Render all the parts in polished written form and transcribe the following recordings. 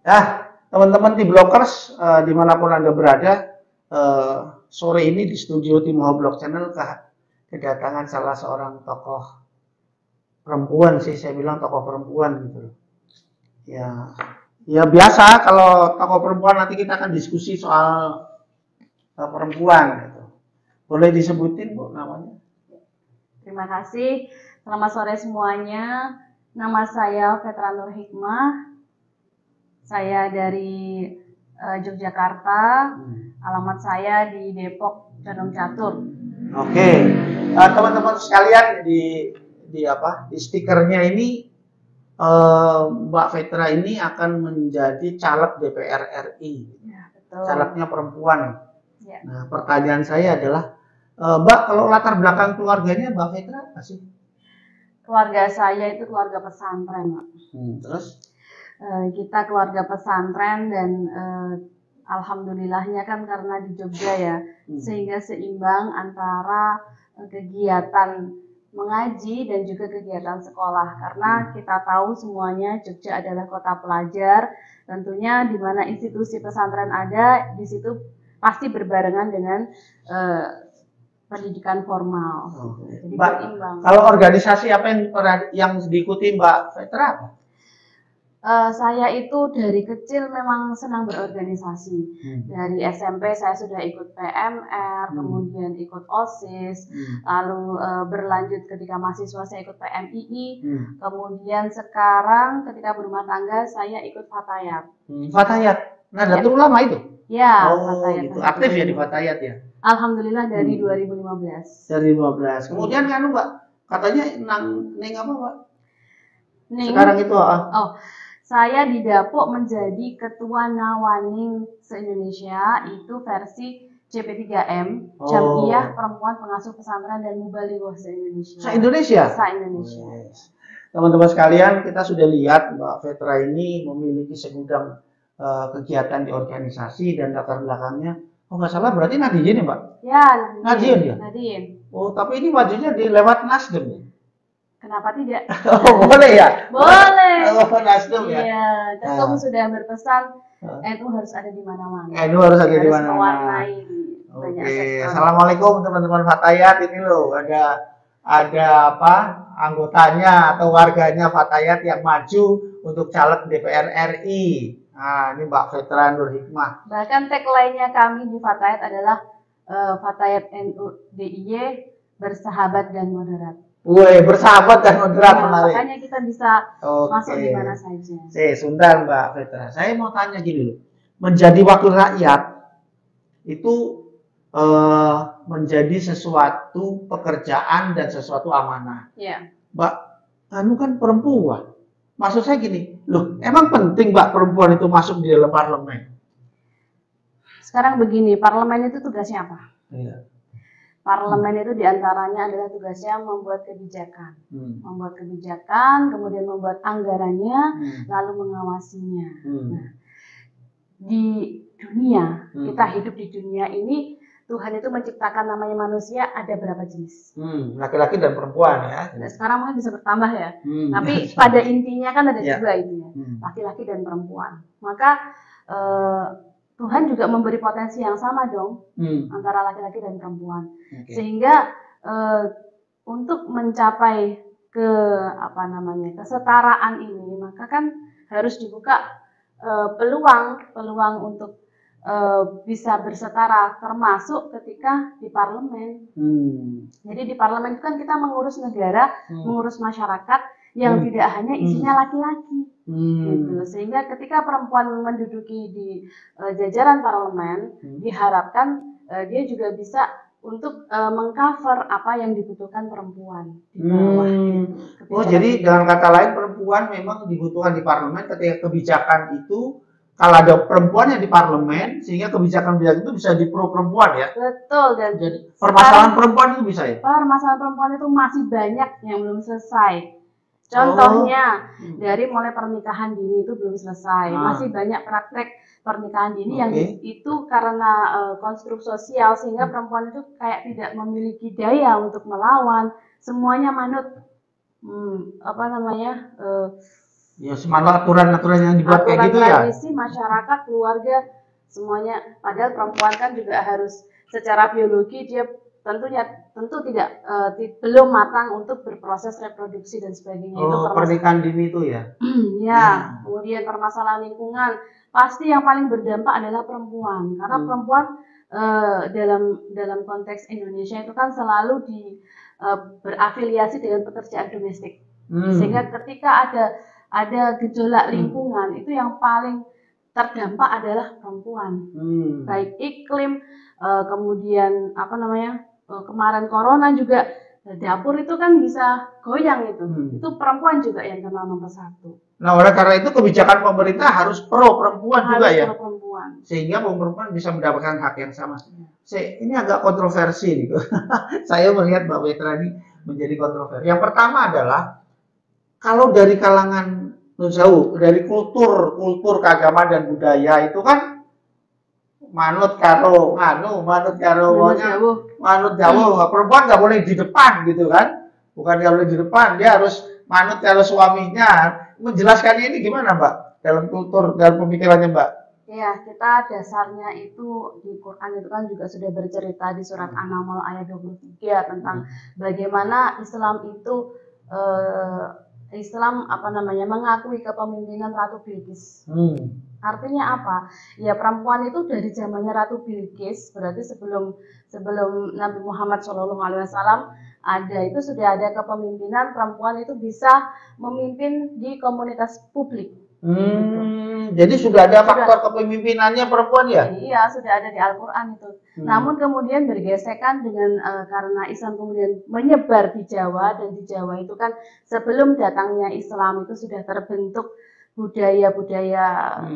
Ya, teman-teman di Blockers, dimanapun Anda berada, sore ini di studio Timoho Blog Channel kedatangan salah seorang tokoh perempuan sih, saya bilang tokoh perempuan gitu loh. Ya, ya biasa kalau tokoh perempuan nanti kita akan diskusi soal perempuan gitu. Boleh disebutin Bu namanya? Terima kasih. Selamat sore semuanya. Nama saya Petra Nur Hikmah. Saya dari Yogyakarta. Alamat saya di Depok, Condong Catur. Oke, teman-teman sekalian di stikernya ini Mbak Petra ini akan menjadi caleg DPR RI. Ya, betul. Calegnya perempuan. Ya. Nah, pertanyaan saya adalah, Mbak, kalau latar belakang keluarganya Mbak Petra apa sih? Keluarga saya itu keluarga pesantren, Pak. Terus? Kita keluarga pesantren dan alhamdulillahnya kan karena di Jogja ya, sehingga seimbang antara kegiatan mengaji dan juga kegiatan sekolah. Karena kita tahu semuanya Jogja adalah kota pelajar, tentunya di mana institusi pesantren ada, di situ pasti berbarengan dengan pendidikan formal. Jadi Mbak, berimbang. kalau organisasi apa yang diikuti Mbak Petra? Saya itu dari kecil memang senang berorganisasi. Dari SMP saya sudah ikut PMR, kemudian ikut OSIS, lalu berlanjut ketika mahasiswa saya ikut PMII, kemudian sekarang ketika berumah tangga saya ikut Fatayat. Fatayat? Nahdlatul Ulama itu? Ya, Fatayat. Gitu. Aktif ya di Fatayat ya? Alhamdulillah dari 2015. Dari 2015. Kemudian kan Mbak, katanya neng apa Mbak? Ning, sekarang itu saya didapuk menjadi ketua Nawaning se-Indonesia, itu versi JP3M, Jamiyah Perempuan Pengasuh Pesantren dan Mubalighoh se-Indonesia. Se-Indonesia? Se-Indonesia. Teman-teman sekalian, kita sudah lihat Mbak Petra ini memiliki segudang kegiatan di organisasi dan latar belakangnya. Oh nggak salah berarti Nahdien ya Mbak? Ya, Nahdien ya? Nahdien. Oh tapi ini majunya lewat Nasdem ya? Kenapa tidak? Oh boleh ya? Boleh. Oh Nasdem ya? Iya, Ketum sudah berpesan NU harus ada di mana-mana. NU harus ada di mana-mana. Mewarnai Oke, assalamualaikum teman-teman Fatayat, ini loh ada apa anggotanya atau warganya Fatayat yang maju untuk caleg DPR RI. Nah, ini Mbak Petra Nur Hikmah. Bahkan tagline-nya kami di Fatayat adalah Fatayat NU DIY bersahabat dan moderat. Woi, bersahabat dan moderat, menarik. Makanya kita bisa masuk di mana saja. Sebentar Mbak Petra, saya mau tanya gini loh. Menjadi wakil rakyat itu menjadi sesuatu pekerjaan dan sesuatu amanah. Iya. Mbak, anu kan perempuan. Maksud saya gini, loh, emang penting Mbak perempuan itu masuk di dalam parlemen? Sekarang begini, parlemen itu tugasnya apa? Iya. Parlemen itu diantaranya adalah tugasnya membuat kebijakan, kemudian membuat anggarannya, lalu mengawasinya. Nah, di dunia, kita hidup di dunia ini, Tuhan itu menciptakan namanya manusia ada berapa jenis? Laki-laki dan perempuan ya. Nah, sekarang mungkin bisa bertambah ya. Tapi pada intinya kan ada dua itu ya, laki-laki dan perempuan. Maka Tuhan juga memberi potensi yang sama dong antara laki-laki dan perempuan, sehingga untuk mencapai kesetaraan ini, maka kan harus dibuka peluang untuk bisa bersetara, termasuk ketika di parlemen. Jadi di parlemen itu kan kita mengurus negara, mengurus masyarakat yang tidak hanya isinya laki-laki. Gitu. Sehingga ketika perempuan menduduki di jajaran parlemen, diharapkan dia juga bisa untuk mengcover apa yang dibutuhkan perempuan di bawah. Oh, jadi dengan kata lain perempuan memang dibutuhkan di parlemen ketika kebijakan itu kalau ada perempuan yang di parlemen, sehingga kebijakan-kebijakan itu bisa di-pro perempuan ya? Betul. Dan jadi permasalahan perempuan itu bisa ya? Permasalahan perempuan itu masih banyak yang belum selesai. Contohnya dari mulai pernikahan dini itu belum selesai, masih banyak praktek pernikahan dini yang itu karena konstruk sosial sehingga perempuan itu kayak tidak memiliki daya untuk melawan, semuanya manut Ya, semua aturan-aturan yang dibuat kayak aturan gitu ya. tradisi masyarakat, keluarga, semuanya. Padahal perempuan kan juga harus secara biologi dia tentu tidak belum matang untuk berproses reproduksi dan sebagainya. Itu Oh, pernikahan dini itu ya. ya, kemudian permasalahan lingkungan. Pasti yang paling berdampak adalah perempuan, karena perempuan dalam konteks Indonesia itu kan selalu berafiliasi dengan pekerjaan domestik. Sehingga ketika ada gejolak lingkungan, itu yang paling terdampak adalah perempuan. Baik iklim, kemudian kemarin corona juga, dapur itu kan bisa goyang itu. Itu perempuan juga yang kena nomor 1. Nah, oleh karena itu kebijakan pemerintah harus pro perempuan juga ya. Pro perempuan. Sehingga perempuan bisa mendapatkan hak yang sama. Ini agak kontroversi nih. Saya melihat Mbak Petra ini menjadi kontroversi. Yang pertama adalah kalau dari kalangan jauh, dari kultur keagamaan dan budaya itu kan manut karo perempuan nggak boleh di depan gitu kan, bukan nggak boleh di depan, dia harus manut karo suaminya. Menjelaskannya ini gimana Mbak dalam kultur dan pemikirannya Mbak? Ya, kita dasarnya itu di Quran itu kan juga sudah bercerita di surat An-Naml ayat 23 tentang bagaimana Islam itu mengakui kepemimpinan Ratu Bilqis. Artinya apa? Ya, perempuan itu dari zamannya Ratu Bilqis, berarti sebelum Nabi Muhammad SAW itu sudah ada kepemimpinan perempuan itu bisa memimpin di komunitas publik. Jadi sudah ada faktor kepemimpinannya perempuan ya? Iya, sudah ada di Al-Quran itu. Namun kemudian bergesekan dengan karena Islam kemudian menyebar di Jawa, dan di Jawa itu kan sebelum datangnya Islam itu sudah terbentuk budaya-budaya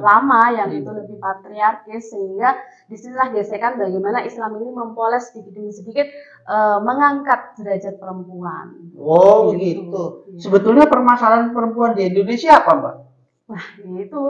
lama yang itu lebih patriarkis, sehingga disinilah gesekan bagaimana Islam ini mempoles sedikit demi sedikit mengangkat derajat perempuan. Oh gitu. Sebetulnya permasalahan perempuan di Indonesia apa Mbak? Wah, itu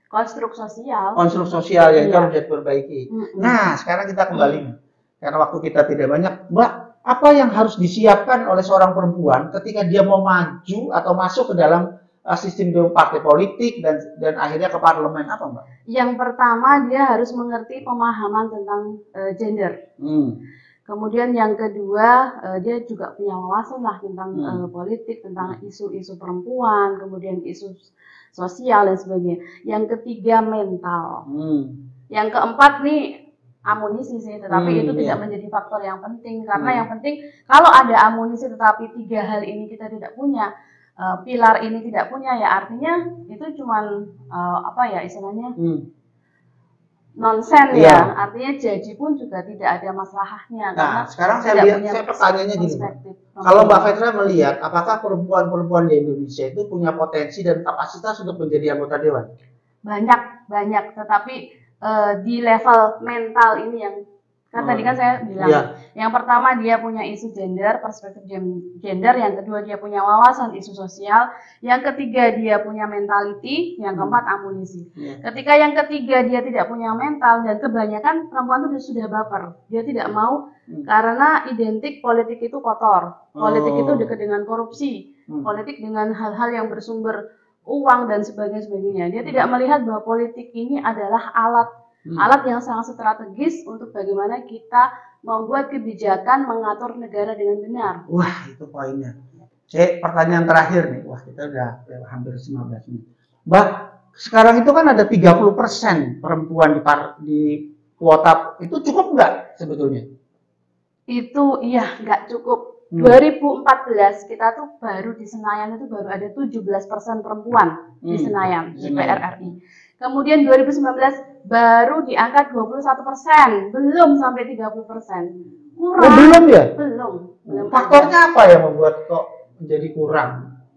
konstruk sosial. Konstruk sosial yang harus diperbaiki. Nah, sekarang kita kembali karena waktu kita tidak banyak, Mbak. Apa yang harus disiapkan oleh seorang perempuan ketika dia mau maju atau masuk ke dalam sistem partai politik dan akhirnya ke parlemen, apa Mbak? Yang pertama, dia harus mengerti pemahaman tentang gender. Kemudian yang kedua, dia juga punya wawasan lah tentang politik, tentang isu-isu perempuan, kemudian isu sosial dan sebagainya. Yang ketiga, mental. Yang keempat nih amunisi sih, tetapi itu tidak menjadi faktor yang penting, karena yang penting kalau ada amunisi tetapi 3 hal ini kita tidak punya, pilar ini tidak punya, ya artinya itu cuman istilahnya nonsen ya. Artinya jadi pun juga tidak ada masalahnya. Nah, sekarang saya pertanyaannya gini, kalau Mbak Petra melihat apakah perempuan-perempuan di Indonesia itu punya potensi dan kapasitas untuk menjadi anggota dewan? Banyak, tetapi di level mental ini yang tadi kan saya bilang, yang pertama dia punya isu gender, perspektif gender, yang kedua dia punya wawasan isu sosial, yang ketiga dia punya mentality, yang keempat amunisi. Ketika yang ketiga dia tidak punya mental, dan kebanyakan perempuan itu sudah baper, dia tidak mau karena identik politik itu kotor, politik itu dekat dengan korupsi, politik dengan hal-hal yang bersumber uang dan sebagainya. Dia tidak melihat bahwa politik ini adalah alat yang sangat strategis untuk bagaimana kita membuat kebijakan mengatur negara dengan benar. Wah, itu poinnya. Pertanyaan terakhir nih. Wah, kita udah hampir 15 menit. Mbak, sekarang itu kan ada 30% perempuan di kuota. Itu cukup nggak sebetulnya? Itu iya, nggak cukup. 2014 kita tuh baru di Senayan itu baru ada 17% perempuan di Senayan, di DPR RI. Kemudian 2019 baru di angka 21%, belum sampai 30%. Kurang. Oh, belum ya? Belum. Faktornya apa yang membuat kok menjadi kurang?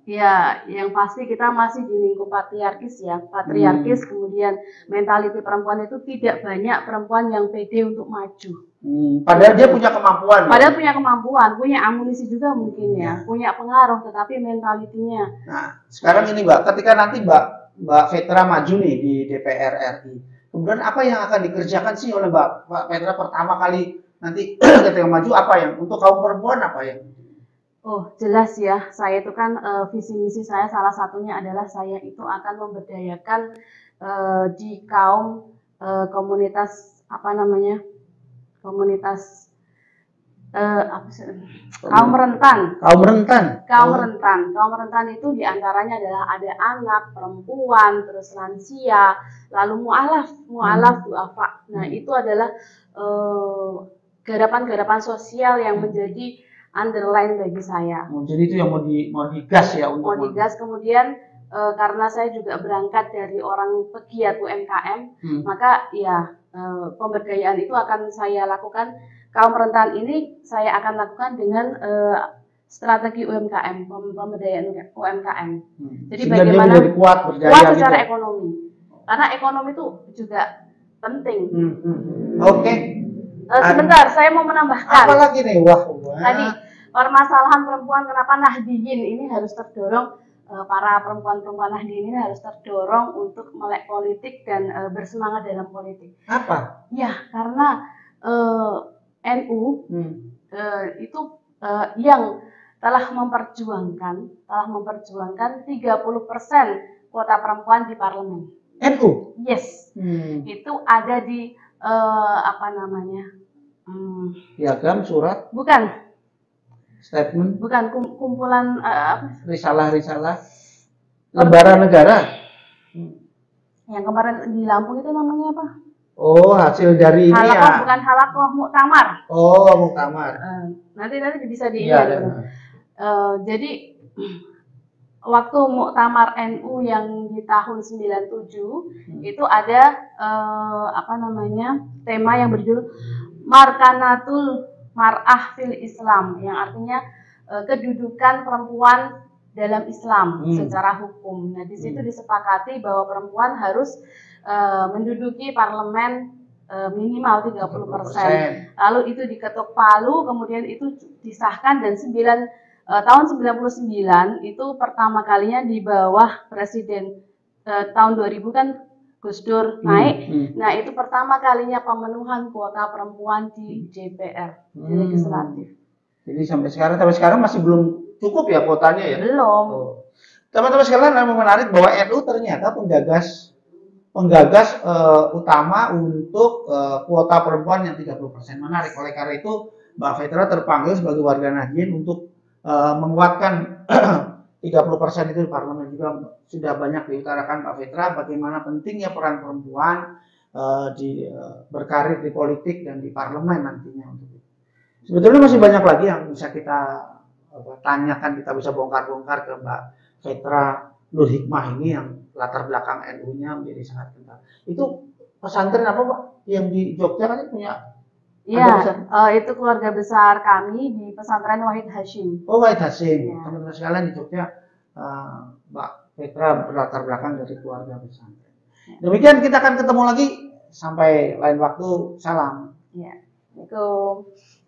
Ya, yang pasti kita masih di lingkup patriarkis ya. Patriarkis, kemudian mentaliti perempuan itu tidak banyak perempuan yang pede untuk maju. Padahal dia punya kemampuan. Padahal punya kemampuan, punya amunisi juga mungkin ya, punya pengaruh, tetapi mentalitinya. Nah, sekarang ini Mbak, ketika nanti Mbak Petra maju nih di DPR RI, kemudian apa yang akan dikerjakan sih oleh Mbak Petra pertama kali nanti ketika maju, apa yang untuk kaum perempuan apa yang? Oh, jelas ya. Saya itu kan visi misi saya salah satunya adalah saya itu akan memberdayakan di kaum komunitas apa namanya? Komunitas apa sih? Kaum rentan. Kaum rentan. Kaum rentan. Kaum rentan itu diantaranya adalah ada anak, perempuan, terus lansia, lalu mu'alaf, du'afa. Nah, itu adalah garapan-garapan sosial yang menjadi underline bagi saya. Jadi itu yang mau digas ya untuk mau digas. Kemudian karena saya juga berangkat dari orang pegiat UMKM, maka ya pemberdayaan itu akan saya lakukan. Kaum rentan ini saya akan lakukan dengan strategi UMKM, pemberdayaan UMKM. Jadi sehingga bagaimana dia kuat secara gitu. Ekonomi, karena ekonomi itu juga penting. Oke. Sebentar, saya mau menambahkan. Apa lagi nih? Wah. Tadi permasalahan perempuan, kenapa Nahdiyin ini harus terdorong, para perempuan-perempuan Nahdiyin ini harus terdorong untuk melek politik dan bersemangat dalam politik. Apa? Ya, karena NU itu yang telah memperjuangkan 30% kuota perempuan di parlemen. NU? Yes. Itu ada di apa namanya? Piagam, surat? Bukan. Statement? Bukan, kumpulan apa? Risalah. Lembaran negara? Yang kemarin di Lampung itu namanya apa? Oh, hasil dari ini ya? Bukan halakoh, muktamar. Oh, muktamar. Nanti bisa diingat. Jadi waktu muktamar NU yang di tahun 97 itu ada apa namanya, tema yang berjudul Markanatul Mar'ah fil Islam, yang artinya kedudukan perempuan dalam Islam secara hukum. Nah, di situ disepakati bahwa perempuan harus menduduki parlemen minimal 30%. Lalu itu diketuk palu, kemudian itu disahkan, dan tahun 99 itu pertama kalinya di bawah presiden tahun 2000 kan Gus Dur naik. Nah, itu pertama kalinya pemenuhan kuota perempuan di DPR, di legislatif. Jadi sampai sekarang masih belum cukup ya kuotanya ya? Belum. Teman-teman sekalian, yang menarik bahwa NU ternyata penggagas utama untuk kuota perempuan yang 30%. Menarik. Oleh karena itu, Mbak Vetra terpanggil sebagai warga Nahdiyin untuk menguatkan 30% itu di parlemen. Juga sudah banyak diutarakan Mbak Vetra bagaimana pentingnya peran perempuan berkarir di politik dan di parlemen nantinya. Sebetulnya masih banyak lagi yang bisa kita tanyakan, kita bisa bongkar-bongkar ke Mbak Vetra Nur Hikmah ini yang latar belakang NU-nya menjadi sangat kental. Itu pesantren apa Pak yang di Jogja kan punya? Iya, itu keluarga besar kami di pesantren Wahid Hashim. Oh, Wahid Hashim. Ya. Teman-teman sekalian di Jogja, Mbak Vetra berlatar belakang dari keluarga pesantren. Demikian, kita akan ketemu lagi sampai lain waktu. Salam. Ya. Assalamualaikum.